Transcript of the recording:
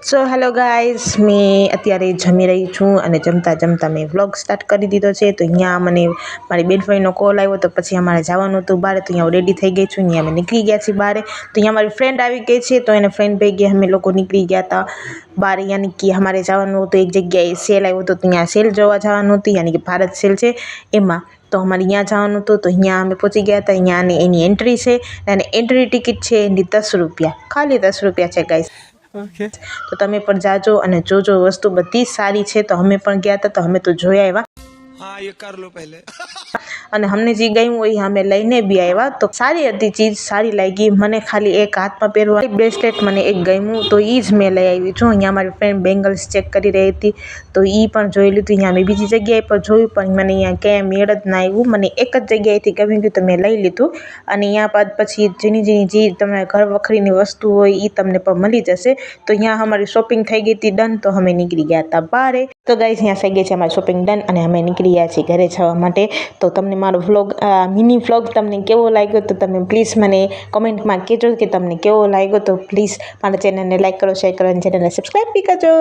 So hello guys, મેં અત્યારે જમી રહી છું અને જમતા જમતા મેં વ્લોગ સ્ટાર્ટ કરી દીધો છે. તો અહીંયા મને મારી બેનફ્રેન્ડનો કોલ આવ્યો તો પછી અમારે જવાનું હતું બહાર. તો અહીંયા રેડી થઈ ગઈ છું, અહીંયા અમે નીકળી ગયા છીએ બહાર. તો અહીંયા મારી ફ્રેન્ડ આવી ગઈ છે, તો એને ફ્રેન્ડ ભેગી અમે લોકો નીકળી ગયા હતા બહાર. યાની કે અમારે જવાનું હતું એક જગ્યાએ સેલ આવ્યો હતો, તો અહીંયા સેલ જોવા જવાનું હતું, યાની કે ભારત સેલ છે એમાં. તો અમારે અહીંયા જવાનું હતું, તો અહીંયા અમે પહોંચી ગયા હતા. અહીંયા એની એન્ટ્રી છે અને એન્ટ્રી ટિકિટ છે એની 10 રૂપિયા, ખાલી 10 રૂપિયા છે ગાઈસ. ઓકે, તો તમે પણ જાજો અને જોજો, વસ્તુ બધી સારી છે. તો અમે પણ ગયા હતા, તો અમે તો જોયા આવ્યા. हाँ ये कर लो पहले અને અમને જે ગયું હોય અમે લઈને બી આવ્યા. તો સારી હતી ચીજ, સારી લાગી મને. ખાલી એક હાથમાં પહેરવા બ્રેસલેટ મને એક ગમ્યું, તો એ જ મેં લઈ આવી છું. અહીંયા મારી ફ્રેન્ડ બેંગલ્સ ચેક કરી રહી હતી, તો એ પણ જોઈ લીધું. અહીંયા મેં બીજી જગ્યાએ પણ જોયું, પણ મને અહીંયા ક્યાંય મેળ જ ના આવ્યું. મને એક જ જગ્યાએથી ગમી ગયું, તો મેં લઈ લીધું. અને અહીંયા બાદ પછી જેની જે તમારા ઘર વખરીની વસ્તુ હોય એ તમને પણ મળી જશે. તો અહીંયા અમારી શોપિંગ થઈ ગઈ હતી ડન, તો અમે નીકળી ગયા હતા બહાર. તો ગાઈઝ અહીંયા થઈ ગઈ છે અમારી શોપિંગ ડન અને અમે નીકળી ગયા છીએ ઘરે જવા માટે. તો તમને મારો વ્લોગ, મિની વ્લોગ તમને કેવો લાગ્યો, તો તમે પ્લીઝ મને કોમેન્ટમાં કહેજો કે તમને કેવો લાગ્યો. તો પ્લીઝ મારા ચેનલને લાઈક કરો, શેર કરો અને ચેનલને સબસ્ક્રાઈબ બી કરજો.